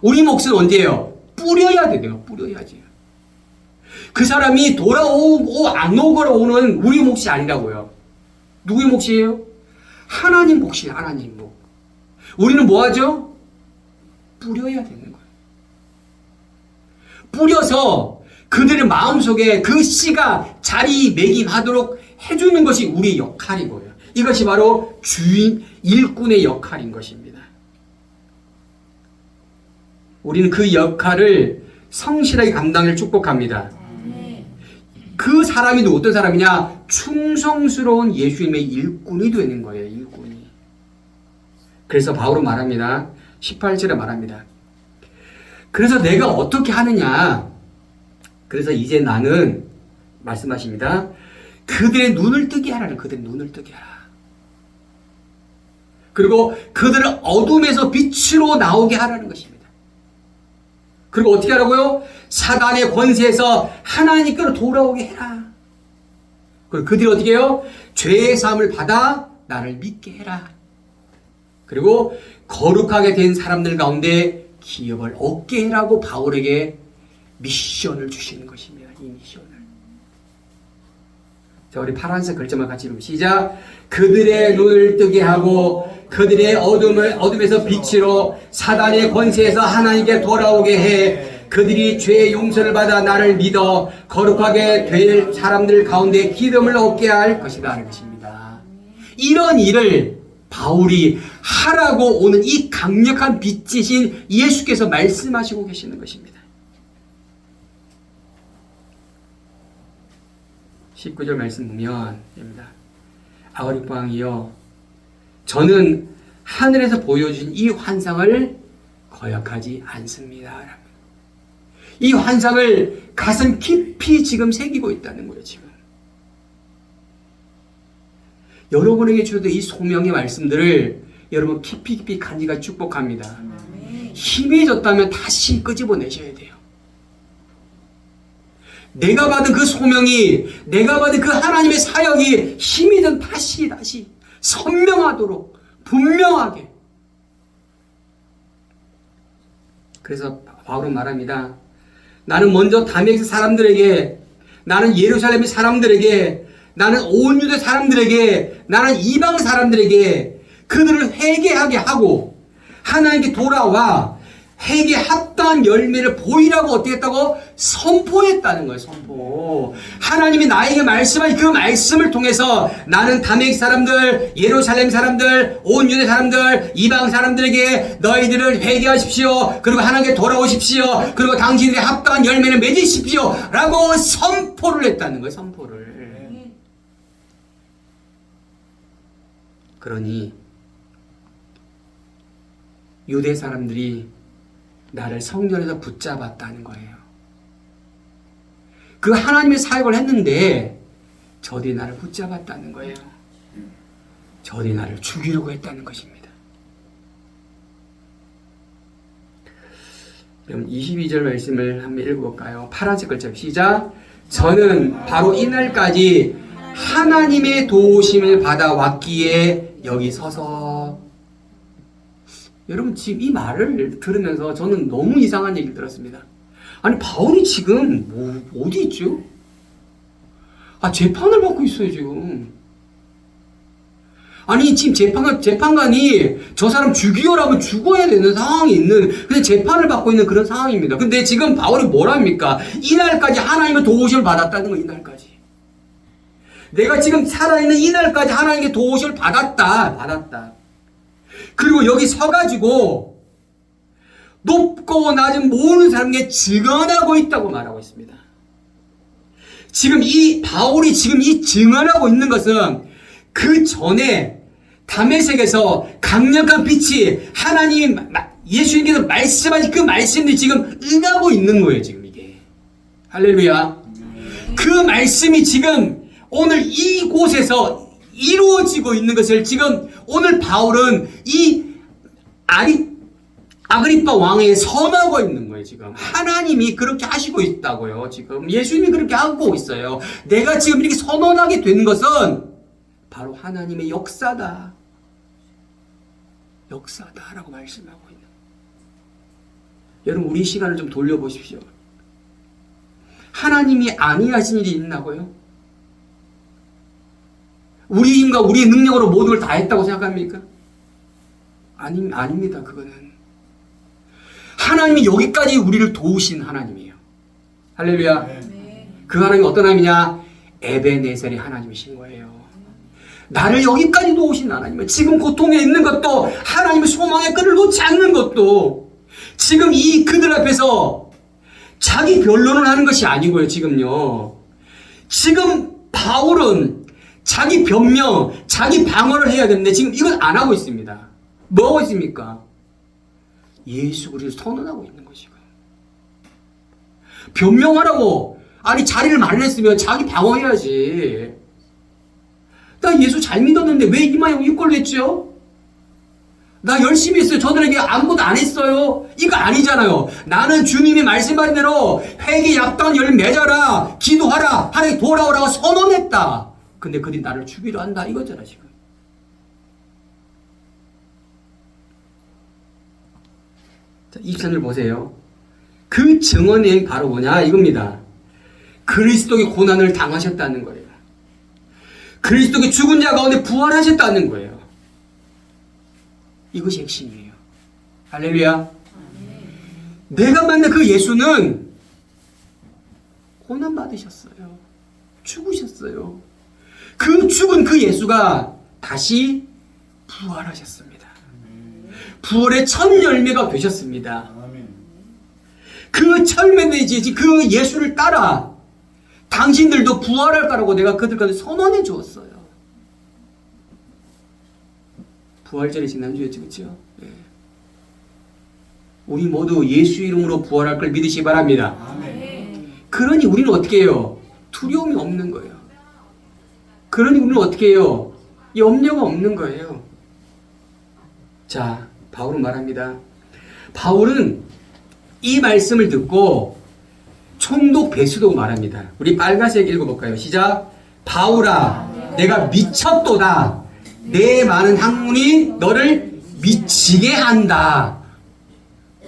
우리 몫은 언제예요? 뿌려야 돼요. 뿌려야지. 그 사람이 돌아오고 안 오는 우리 몫이 아니라고요. 누구의 몫이에요? 하나님 몫이에요. 하나님 몫. 우리는 뭐 하죠? 뿌려야 되는 거예요. 뿌려서 그들의 마음속에 그 씨가 자리매김하도록 해주는 것이 우리의 역할이고요. 이것이 바로 주인, 일꾼의 역할인 것입니다. 우리는 그 역할을 성실하게 감당을 축복합니다. 그 사람이 어떤 사람이냐? 충성스러운 예수님의 일꾼이 되는 거예요. 일꾼이. 그래서 바울은 말합니다. 18절에 말합니다. 그래서 내가 어떻게 하느냐? 그래서 이제 나는 말씀하십니다. 그들의 눈을 뜨게 하라는, 그들의 눈을 뜨게 하라. 그리고 그들을 어둠에서 빛으로 나오게 하라는 것입니다. 그리고 어떻게 하라고요? 사단의 권세에서 하나님께로 돌아오게 해라. 그리고 그들이 어떻게 해요? 죄의 사함을 받아 나를 믿게 해라. 그리고 거룩하게 된 사람들 가운데 기업을 얻게 해라고 바울에게 미션을 주시는 것입니다. 이 미션을. 자, 우리 파란색 글자만 같이 읽으면 시작. 그들의 눈을 뜨게 하고 그들의 어둠에서 빛으로 사단의 권세에서 하나님께 돌아오게 해 그들이 죄의 용서를 받아 나를 믿어 거룩하게 될 사람들 가운데 기름을 얻게 할 것이다 하는 것입니다. 이런 일을 바울이 하라고 오는 이 강력한 빛이신 예수께서 말씀하시고 계시는 것입니다. 19절 말씀 보면 됩니다. 아그리빠왕이여, 저는 하늘에서 보여준 이 환상을 거역하지 않습니다. 이 환상을 가슴 깊이 지금 새기고 있다는 거예요. 지금 여러분에게 주어진 이 소명의 말씀들을 여러분 깊이 간직하여 축복합니다. 힘이 졌다면 다시 끄집어내셔야 돼요. 내가 받은 그 소명이, 내가 받은 그 하나님의 사역이 힘이 든 다시 선명하도록 분명하게. 그래서 바울은 말합니다. 나는 먼저 다메섹 사람들에게, 나는 예루살렘의 사람들에게, 나는 온 유대 사람들에게, 나는 이방 사람들에게 그들을 회개하게 하고 하나님께 돌아와 회개 합당한 열매를 보이라고 어떻게 했다고? 선포했다는 거예요. 선포. 하나님이 나에게 말씀하신 그 말씀을 통해서 나는 다메섹 사람들, 예루살렘 사람들, 온 유대 사람들, 이방 사람들에게 너희들을 회개하십시오. 그리고 하나님께 돌아오십시오. 그리고 당신들이 합당한 열매를 맺으십시오. 라고 선포를 했다는 거예요. 선포를. 그러니 유대 사람들이 나를 성전에서 붙잡았다는 거예요. 그 하나님의 사역을 했는데 저들이 나를 붙잡았다는 거예요. 저들이 나를 죽이려고 했다는 것입니다. 그럼 22절 말씀을 한번 읽어볼까요? 파란색 글자 시작. 저는 바로 이날까지 하나님의 도우심을 받아왔기에 여기 서서. 여러분 지금 이 말을 들으면서 저는 너무 이상한 얘기를 들었습니다. 아니 바울이 지금 어디 있죠? 재판을 받고 있어요 지금. 아니 지금 재판관이 저 사람 죽이오라면 죽어야 되는 상황이 있는, 근데 재판을 받고 있는 그런 상황입니다. 근데 지금 바울이 뭐랍니까? 이날까지 하나님의 도우심을 받았다는 거예요. 이날까지. 내가 지금 살아있는 이날까지 하나님께 도우심을 받았다. 그리고 여기 서가지고 높고 낮은 모든 사람에게 증언하고 있다고 말하고 있습니다. 지금 이 바울이 지금 이 증언하고 있는 것은 그 전에 다메섹에서 강력한 빛이 하나님 예수님께서 말씀하신 그 말씀이 지금 응하고 있는 거예요. 지금 이게 할렐루야. 그 말씀이 지금 오늘 이곳에서 이루어지고 있는 것을 지금 오늘 바울은 이 아그리빠 왕에 선하고 있는 거예요. 지금 하나님이 그렇게 하시고 있다고요. 지금 예수님이 그렇게 하고 있어요. 내가 지금 이렇게 선언하게 된 것은 바로 하나님의 역사다. 역사다라고 말씀하고 있는 거예요. 여러분 우리 시간을 좀 돌려보십시오. 하나님이 아니하신 일이 있나고요? 우리 힘과 우리의 능력으로 모든 걸 다 했다고 생각합니까? 아닙니다. 그거는 하나님이 여기까지 우리를 도우신 하나님이에요. 할렐루야. 네. 그 하나님이 어떤 하나님이냐? 에베네셀의 하나님이신 거예요. 나를 여기까지 도우신 하나님은 지금 고통에 있는 것도 하나님의 소망의 끈을 놓지 않는 것도 지금 이 그들 앞에서 자기 변론을 하는 것이 아니고요. 지금요. 지금 바울은 자기 변명, 자기 방어를 해야 되는데 지금 이건 안 하고 있습니다. 뭐 하고 있습니까? 예수 그리스도 선언하고 있는 것이고. 변명하라고 아니 자리를 마련했으면 자기 방어해야지. 나 예수 잘 믿었는데 왜 이마에 이꼴 됐죠? 나 열심히 했어요. 저들에게 아무것도 안 했어요. 이거 아니잖아요. 나는 주님이 말씀하신 대로 회개 약단 열 맺어라, 기도하라, 하나님 돌아오라고 선언했다. 근데 그들이 나를 죽이려 한다 이거잖아 지금. 자, 23절 보세요. 그 증언이 바로 뭐냐 이겁니다. 그리스도의 고난을 당하셨다는 거예요. 그리스도의 죽은 자 가운데 부활하셨다는 거예요. 이것이 핵심이에요. 할렐루야. 내가 만난 그 예수는 고난 받으셨어요. 죽으셨어요. 그 죽은 그 예수가 다시 부활하셨습니다. 부활의 첫 열매가 되셨습니다. 그 철매되지 그 예수를 따라 당신들도 부활할 거라고 내가 그들까지 선언해 주었어요. 부활절이 지난주였죠, 그렇죠? 네. 우리 모두 예수 이름으로 부활할 걸 믿으시기 바랍니다. 아멘. 그러니 우리는 어떻게 해요? 두려움이 없는 거예요. 그러니 우리는 어떻게 해요? 염려가 없는 거예요. 자, 바울은 말합니다. 바울은 이 말씀을 듣고 총독 베스도 말합니다. 우리 빨간색 읽어볼까요? 시작. 바울아, 내가 미쳤도다. 내 많은 학문이 너를 미치게 한다.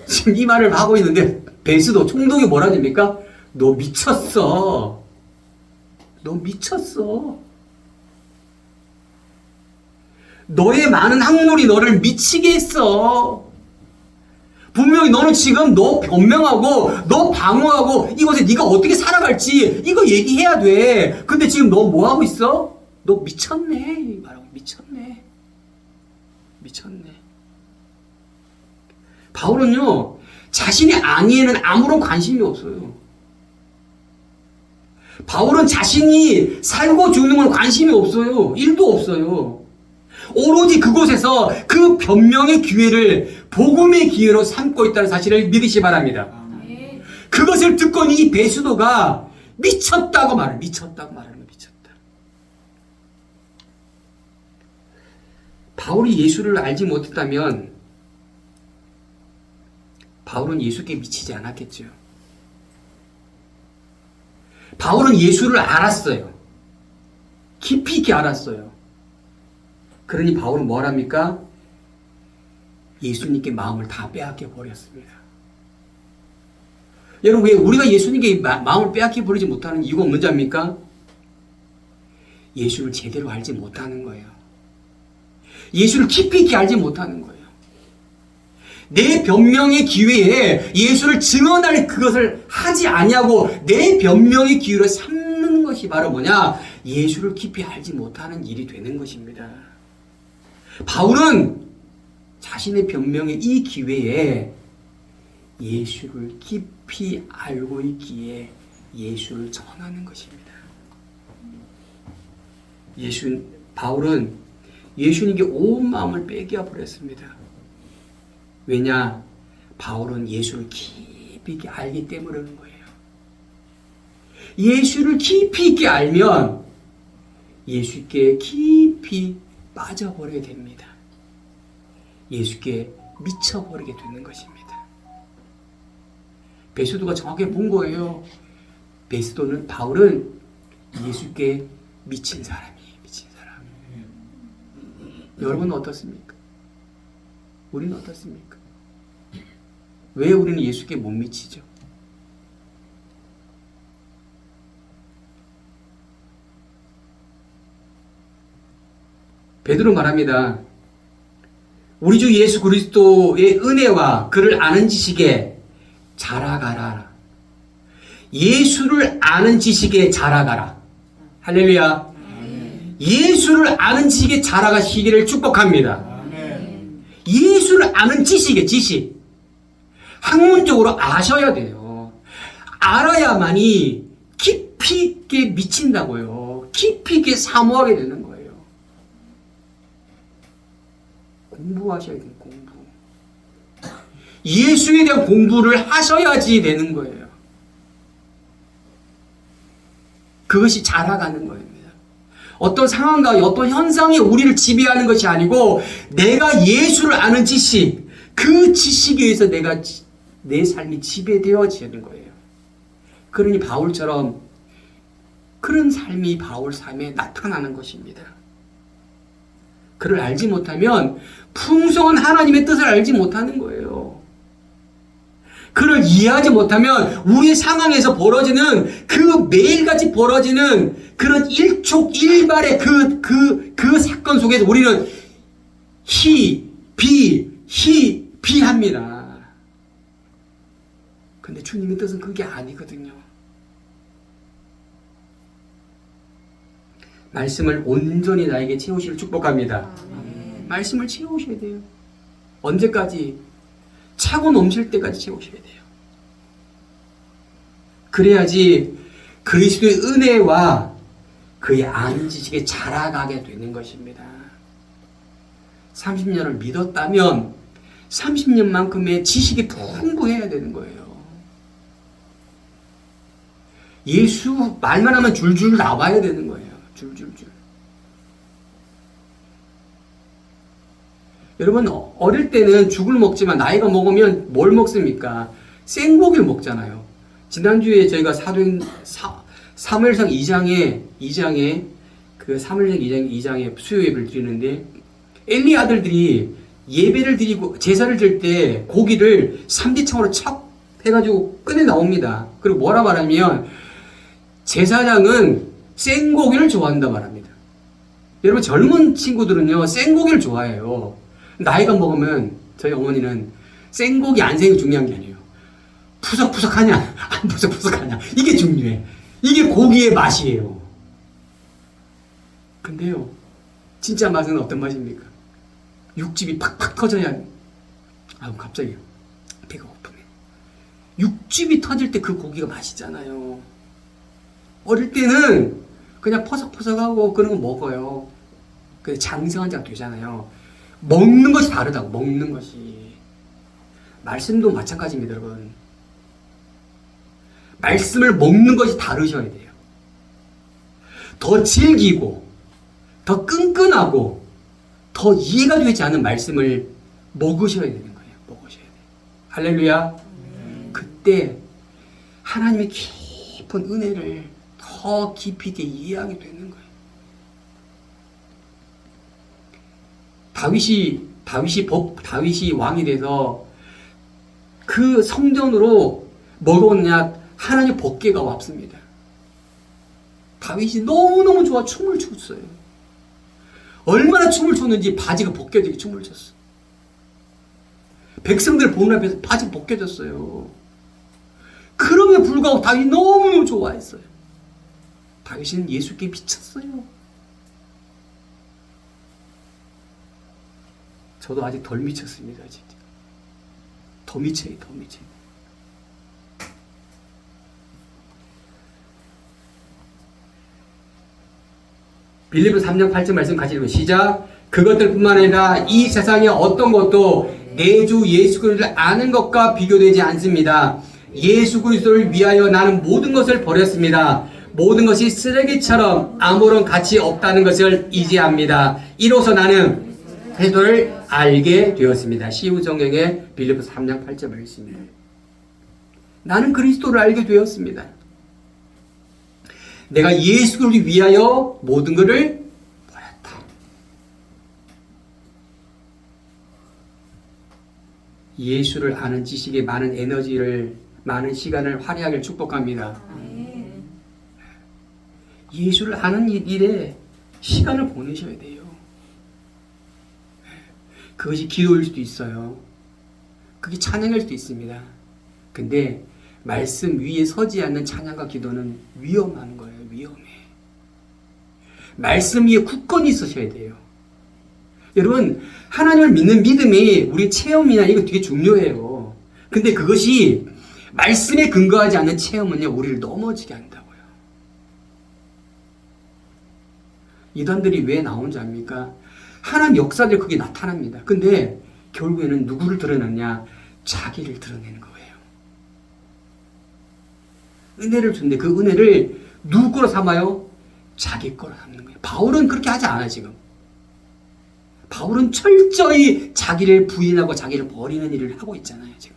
지금 이 말을 하고 있는데 베스도 총독이 뭐라 됩니까? 너 미쳤어. 너 미쳤어. 너의 많은 학문이 너를 미치게 했어. 분명히 너는 지금 너 변명하고 너 방어하고 이곳에 네가 어떻게 살아갈지 이거 얘기해야 돼. 근데 지금 너 뭐하고 있어? 너 미쳤네. 말하고 미쳤네. 미쳤네. 바울은요 자신의 안위에는 아무런 관심이 없어요. 바울은 자신이 살고 죽는 건 관심이 없어요. 일도 없어요. 오로지 그곳에서 그 변명의 기회를 복음의 기회로 삼고 있다는 사실을 믿으시 바랍니다. 그것을 듣고 이 베스도가 미쳤다고 말을 미쳤다고 말하는 미쳤다. 바울이 예수를 알지 못했다면 바울은 예수께 미치지 않았겠죠. 바울은 예수를 알았어요. 깊이 있게 알았어요. 그러니 바울은 뭘 합니까? 예수님께 마음을 다 빼앗겨 버렸습니다. 여러분 왜 우리가 예수님께 마음을 빼앗겨 버리지 못하는 이유가 뭔지 압니까? 예수를 제대로 알지 못하는 거예요. 예수를 깊이 있게 알지 못하는 거예요. 내 변명의 기회에 예수를 증언할 그것을 하지 아니하고 내 변명의 기회로 삼는 것이 바로 뭐냐? 예수를 깊이 알지 못하는 일이 되는 것입니다. 바울은 자신의 변명의 이 기회에 예수를 깊이 알고 있기에 예수를 전하는 것입니다. 바울은 예수님께 온 마음을 빼앗겨 버렸습니다. 왜냐? 바울은 예수를 깊이 있게 알기 때문에 그러는 거예요. 예수를 깊이 있게 알면 예수께 깊이 빠져버리게 됩니다. 예수께 미쳐버리게 되는 것입니다. 베드로가 정확하게 본 거예요. 바울은 예수께 미친 사람이에요. 미친 사람. 여러분은 어떻습니까? 우리는 어떻습니까? 왜 우리는 예수께 못 미치죠? 베드로 말합니다. 우리 주 예수 그리스도의 은혜와 그를 아는 지식에 자라가라. 예수를 아는 지식에 자라가라. 할렐루야. 예수를 아는 지식에 자라가시기를 축복합니다. 예수를 아는 지식. 학문적으로 아셔야 돼요. 알아야만이 깊이 있게 미친다고요. 깊이 있게 사모하게 되는 거예요. 공부하셔야 돼요. 공부. 예수에 대한 공부를 하셔야지 되는 거예요. 그것이 자라가는 겁니다. 어떤 상황과 어떤 현상이 우리를 지배하는 것이 아니고 내가 예수를 아는 지식, 그 지식에 의해서 내 삶이 지배되어지는 거예요. 그러니 바울처럼 그런 삶이 바울 삶에 나타나는 것입니다. 그를 알지 못하면 풍성한 하나님의 뜻을 알지 못하는 거예요. 그를 이해하지 못하면 우리 상황에서 벌어지는 그 매일같이 벌어지는 그런 일촉일발의 그 사건 속에서 우리는 비합니다. 근데 주님의 뜻은 그게 아니거든요. 말씀을 온전히 나에게 채우시길 축복합니다. 말씀을 채우셔야 돼요. 언제까지? 차고 넘칠 때까지 채우셔야 돼요. 그래야지 그리스도의 은혜와 그의 아는 지식에 자라가게 되는 것입니다. 30년을 믿었다면 30년만큼의 지식이 풍부해야 되는 거예요. 예수 말만 하면 줄줄 나와야 되는 거예요. 줄줄줄. 여러분 어릴 때는 죽을 먹지만 나이가 먹으면 뭘 먹습니까? 생고기를 먹잖아요. 지난주에 저희가 사무엘상 2장에 그 사무엘상 2장에 수요 예배를 드리는데 엘리 아들들이 예배를 드리고 제사를 드릴 때 고기를 삼지창으로 척 해가지고 꺼내 나옵니다. 그리고 뭐라 말하면 제사장은 생고기를 좋아한다 말합니다. 여러분 젊은 친구들은요 생고기를 좋아해요. 나이가 먹으면 저희 어머니는 생고기 안생이 중요한 게 아니에요. 푸석푸석하냐 안 푸석푸석하냐 이게 중요해. 이게 고기의 맛이에요. 근데요 진짜 맛은 어떤 맛입니까? 육즙이 팍팍 터져야 갑자기 배가 고프네. 육즙이 터질 때 그 고기가 맛있잖아요. 어릴 때는 그냥 퍼석퍼석하고 그런 거 먹어요. 근데 장성한 자가 되잖아요. 먹는 것이 다르다고. 먹는 것이. 말씀도 마찬가지입니다, 여러분. 말씀을 먹는 것이 다르셔야 돼요. 더 질기고 더 끈끈하고 더 이해가 되지 않은 말씀을 먹으셔야 되는 거예요. 먹으셔야 돼요. 할렐루야. 그때 하나님의 깊은 은혜를 더 깊이 있게 이해하게 되는 거예요. 다윗이 왕이 돼서 그 성전으로 먹었냐 하나님 법궤가 왔습니다. 다윗이 너무너무 좋아 춤을 췄어요. 얼마나 춤을 췄는지 바지가 벗겨지게 춤을 췄어. 백성들 보는 앞에서 바지 벗겨졌어요. 그럼에도 불구하고 다윗이 너무너무 좋아했어요. 다윗은 예수께 미쳤어요. 저도 아직 덜 미쳤습니다. 진짜. 더 미쳐요. 더 미쳐요. 빌립보 3장 8절 말씀 같이 읽어요. 시작. 그것들뿐만 아니라 이 세상의 어떤 것도 내 주 예수 그리스도를 아는 것과 비교되지 않습니다. 예수 그리스도를 위하여 나는 모든 것을 버렸습니다. 모든 것이 쓰레기처럼 아무런 가치 없다는 것을 이제합니다. 이로써 나는 그리스도를 알게 되었습니다. 쉬운 성경의 빌립보서 3장 8절 말씀입니다. 나는 그리스도를 알게 되었습니다. 내가 예수 그리스도를 위하여 모든 것을 버렸다. 예수를 아는 지식에 많은 에너지를, 많은 시간을 화려하게 축복합니다. 예수를 아는 일에 시간을 보내셔야 돼요. 그것이 기도일 수도 있어요. 그게 찬양일 수도 있습니다. 근데 말씀 위에 서지 않는 찬양과 기도는 위험한 거예요. 위험해. 말씀 위에 굳건히 서셔야 돼요. 여러분, 하나님을 믿는 믿음이 우리 체험이나 이거 되게 중요해요. 근데 그것이 말씀에 근거하지 않는 체험은요, 우리를 넘어지게 한다고요. 이단들이 왜 나온 줄 압니까? 하나님 역사들 그게 나타납니다. 근데 결국에는 누구를 드러내냐? 자기를 드러내는 거예요. 은혜를 줬는데 그 은혜를 누구 거로 삼아요? 자기 거로 삼는 거예요. 바울은 그렇게 하지 않아요, 지금. 바울은 철저히 자기를 부인하고 자기를 버리는 일을 하고 있잖아요, 지금.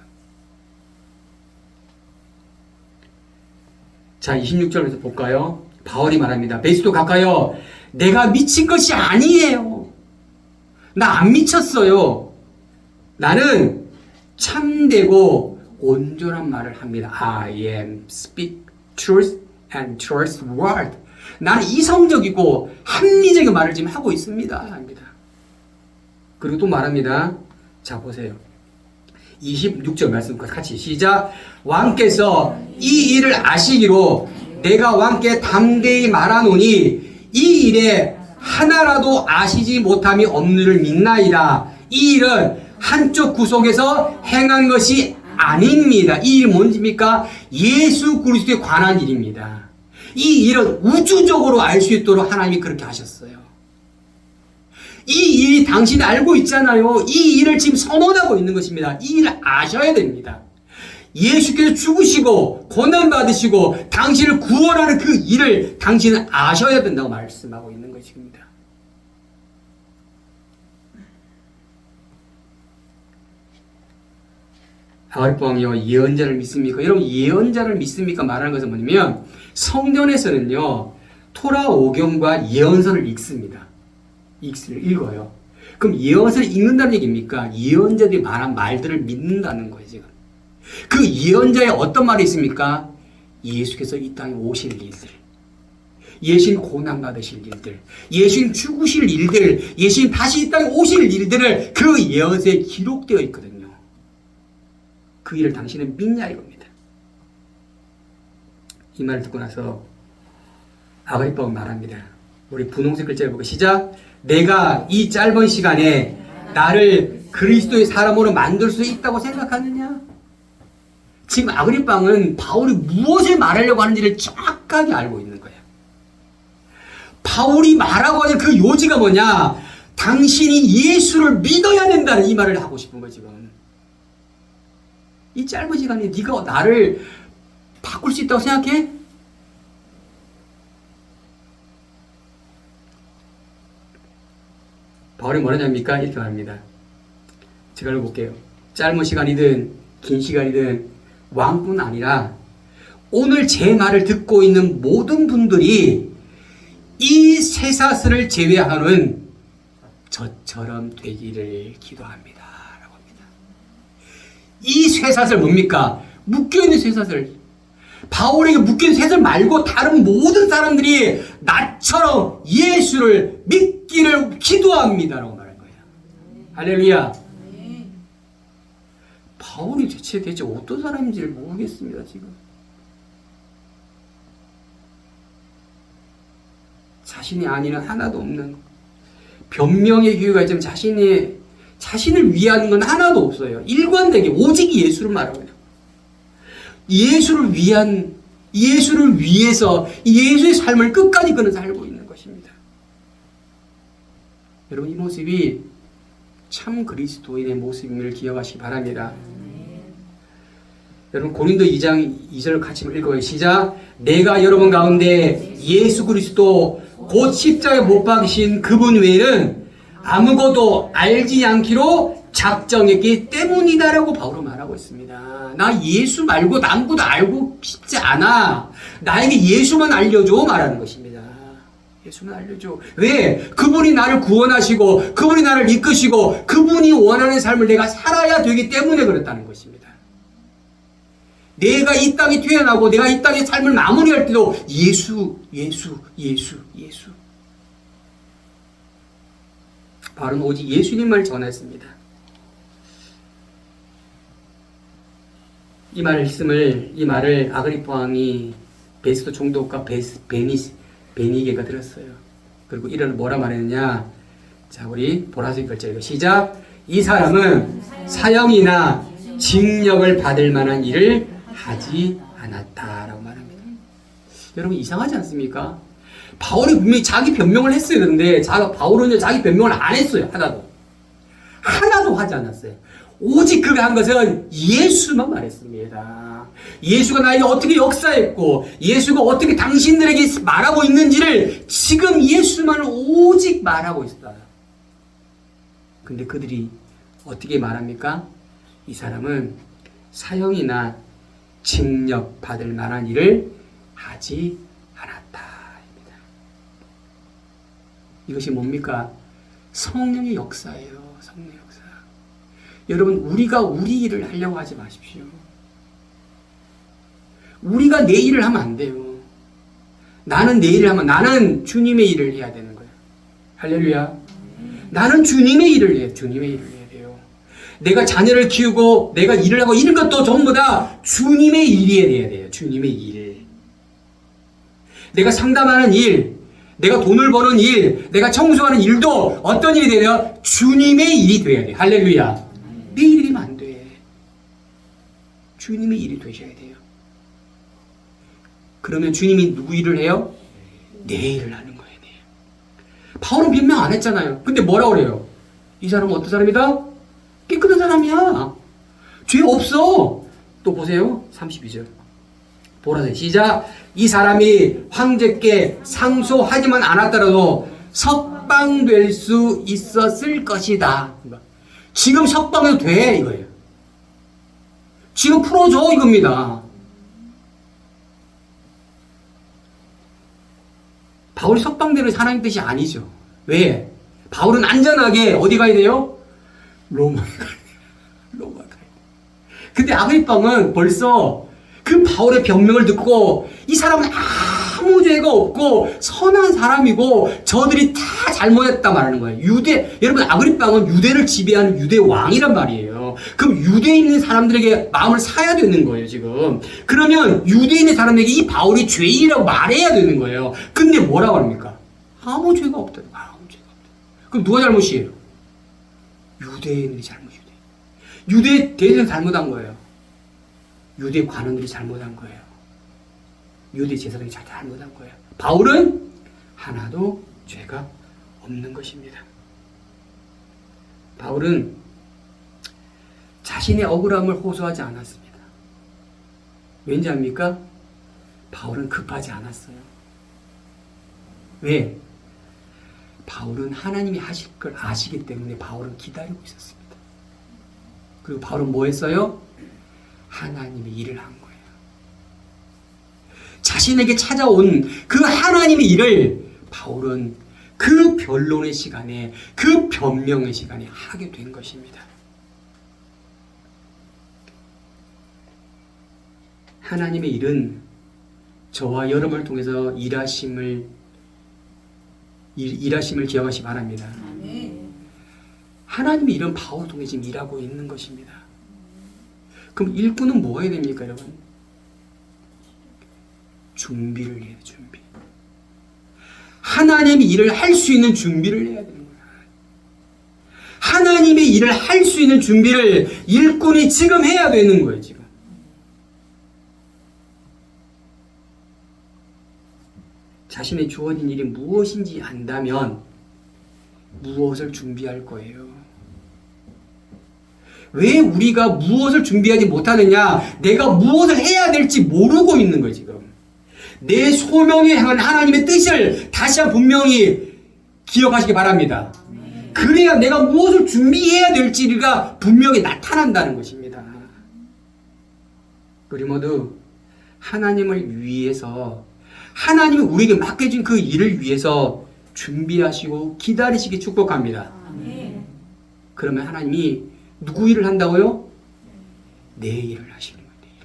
자, 26절에서 볼까요? 바울이 말합니다. 베스도 가까이요. 내가 미친 것이 아니에요. 나 안 미쳤어요. 나는 참되고 온전한 말을 합니다. I am speak truth and truth word. 나는 이성적이고 합리적인 말을 지금 하고 있습니다. 합니다. 그리고 또 말합니다. 자, 보세요. 26절 말씀 같이 시작. 왕께서 이 일을 아시기로 내가 왕께 담대히 말하노니 이 일에 하나라도 아시지 못함이 없느를 믿나이다. 이 일은 한쪽 구속에서 행한 것이 아닙니다. 이 일이 뭔지입니까? 예수 그리스도에 관한 일입니다. 이 일은 우주적으로 알 수 있도록 하나님이 그렇게 하셨어요. 이 일이 당신이 알고 있잖아요. 이 일을 지금 선언하고 있는 것입니다. 이 일을 아셔야 됩니다. 예수께서 죽으시고 고난받으시고 당신을 구원하는 그 일을 당신은 아셔야 된다고 말씀하고 있는 것입니다. 아가리뽕이요, 예언자를 믿습니까? 여러분, 예언자를 믿습니까? 말하는 것은 뭐냐면 성전에서는요, 토라 5경과 예언서를 읽습니다. 읽어요. 그럼 예언서를 읽는다는 얘기입니까? 예언자들이 말한 말들을 믿는다는 거예요, 지금. 그 예언자에 어떤 말이 있습니까? 예수께서 이 땅에 오실 일들, 예수님 고난받으실 일들, 예수님 죽으실 일들, 예수님 다시 이 땅에 오실 일들을 그 예언서에 기록되어 있거든요. 그 일을 당신은 믿냐 이겁니다. 이 말을 듣고 나서 아그리빠가 말합니다. 우리 분홍색 글자를 보고 시작. 내가 이 짧은 시간에 나를 그리스도의 사람으로 만들 수 있다고 생각하느냐? 지금 아그리빠는 바울이 무엇을 말하려고 하는지를 정확하게 알고 있는 거예요. 바울이 말하고 하는 그 요지가 뭐냐? 당신이 예수를 믿어야 된다는 이 말을 하고 싶은 거예요, 지금. 이 짧은 시간에 네가 나를 바꿀 수 있다고 생각해? 바울이 뭐라냐입니까? 이렇게 말합니다. 제가 읽어볼게요. 짧은 시간이든 긴 시간이든 왕뿐 아니라 오늘 제 말을 듣고 있는 모든 분들이 이 쇠사슬을 제외하는 저처럼 되기를 기도합니다. 라고 합니다. 이 쇠사슬 뭡니까? 묶여있는 쇠사슬. 바울에게 묶여있는 쇠사슬 말고 다른 모든 사람들이 나처럼 예수를 믿기를 기도합니다. 라고 말한 거예요. 할렐루야. 바울이 대체 어떤 사람인지를 모르겠습니다, 지금. 자신이 아니는 하나도 없는 변명의 기회가 있지만 자신을 위한 건 하나도 없어요. 일관되게 오직 예수를 말하고 있어요. 예수를 위해서 예수의 삶을 끝까지 그는 살고 있는 것입니다. 여러분 이 모습이 참 그리스도인의 모습임을 기억하시기 바랍니다. 여러분 고린도 2장 2절 같이 읽어요. 시작. 내가 여러분 가운데 예수 그리스도 곧 십자가에 못 박히신 그분 외에는 아무것도 알지 않기로 작정했기 때문이다라고 바울은 말하고 있습니다. 나 예수 말고 아무것도 알고 싶지 않아. 나에게 예수만 알려줘 말하는 것입니다. 예수만 알려줘. 왜? 그분이 나를 구원하시고 그분이 나를 이끄시고 그분이 원하는 삶을 내가 살아야 되기 때문에 그렇다는 것입니다. 내가 이 땅에 태어나고 내가 이 땅의 삶을 마무리할 때도 예수. 바울은 오직 예수님을 전했습니다. 이 말을 아그리파 왕이 베스도 총독과 베니게가 들었어요. 그리고 이를 뭐라 말했느냐? 자, 우리 보라색 글자 시작. 이 사람은 사형이나 징역을 받을 만한 일을 하지 않았다라고 말합니다. 여러분 이상하지 않습니까? 바울이 분명히 자기 변명을 했어야 되는데 바울은요 자기 변명을 안 했어요. 하나도 하지 않았어요. 오직 그가 한 것은 예수만 말했습니다. 예수가 나에게 어떻게 역사했고 예수가 어떻게 당신들에게 말하고 있는지를 지금 예수만 오직 말하고 있어요. 근데 그들이 어떻게 말합니까? 이 사람은 사형이나 징역 받을 만한 일을 하지 않았다. 이것이 뭡니까? 성령의 역사예요. 성령의 역사. 여러분 우리가 우리 일을 하려고 하지 마십시오. 우리가 내 일을 하면 안 돼요. 나는 내 일을 하면 나는 주님의 일을 해야 되는 거예요. 할렐루야. 나는 주님의 일을 해야 돼요. 내가 자녀를 키우고 내가 일을 하고 이런 것도 전부 다 주님의 일이 돼야 돼요. 주님의 일. 내가 상담하는 일, 내가 돈을 버는 일, 내가 청소하는 일도 어떤 일이 되냐? 주님의 일이 돼야 돼요. 할렐루야. 내 일이 되면 안 돼. 주님의 일이 되셔야 돼요. 그러면 주님이 누구 일을 해요? 내 일을 하는 거예요. 바울은 변명 안 했잖아요. 근데 뭐라고 그래요? 이 사람은 어떤 사람이다? 깨끗한 사람이야. 죄 없어. 또 보세요. 32절. 보라색 시작. 이 사람이 황제께 상소하지만 않았더라도 석방될 수 있었을 것이다. 지금 석방해도 돼 이거예요. 지금 풀어줘 이겁니다. 바울이 석방되는 하나님 뜻이 아니죠. 왜? 바울은 안전하게 어디 가야 돼요? 로마 가야 돼요. 근데 아그리빠는 벌써 그 바울의 변명을 듣고 이 사람은 아무 죄가 없고 선한 사람이고 저들이 다 잘못했다 말하는 거예요. 여러분 아그리빠는 유대를 지배하는 유대 왕이란 말이에요. 그럼 유대에 있는 사람들에게 마음을 사야 되는 거예요 지금. 그러면 유대에 있는 사람에게 이 바울이 죄인이라고 말해야 되는 거예요. 근데 뭐라고 합니까? 아무 죄가 없다. 아무 죄가 없다. 그럼 누가 잘못이에요? 유대인들이 잘못이에요. 유대 대제사장이 잘못한 거예요. 유대 관원들이 잘못한 거예요. 유대 제사장이 잘못한 거예요. 바울은 하나도 죄가 없는 것입니다. 바울은 자신의 억울함을 호소하지 않았습니다. 왠지 압니까? 바울은 급하지 않았어요. 왜? 바울은 하나님이 하실 걸 아시기 때문에 바울은 기다리고 있었습니다. 그리고 바울은 뭐 했어요? 하나님의 일을 한 거예요. 자신에게 찾아온 그 하나님의 일을 바울은 그 변론의 시간에, 그 변명의 시간에 하게 된 것입니다. 하나님의 일은 저와 여러분을 통해서 일하심을 기억하시기 바랍니다. 하나님의 일은 바울을 통해 지금 일하고 있는 것입니다. 그럼 일꾼은 뭐 해야 됩니까, 여러분? 준비를 해야 돼요, 준비. 하나님의 일을 할 수 있는 준비를 해야 되는 거예요. 하나님의 일을 할 수 있는 준비를 일꾼이 지금 해야 되는 거예요, 지금. 자신의 주어진 일이 무엇인지 안다면 무엇을 준비할 거예요? 왜 우리가 무엇을 준비하지 못하느냐? 내가 무엇을 해야 될지 모르고 있는 거예요, 지금. 내 소명에 향한 하나님의 뜻을 다시 한번 분명히 기억하시기 바랍니다. 그래야 내가 무엇을 준비해야 될지가 분명히 나타난다는 것입니다. 우리 모두 하나님을 위해서, 하나님이 우리에게 맡겨준 그 일을 위해서 준비하시고 기다리시기 축복합니다. 그러면 하나님이 누구 일을 한다고요? 내 일을 하시는 거예요.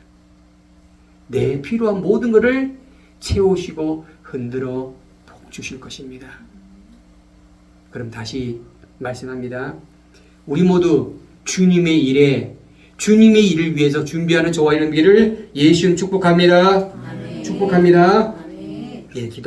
내 필요한 모든 것을 채우시고 흔들어 복 주실 것입니다. 그럼 다시 말씀합니다. 우리 모두 주님의 일을 위해서 준비하는 저와 여러분들을 예수님 축복합니다. 축복합니다. 예, 기도.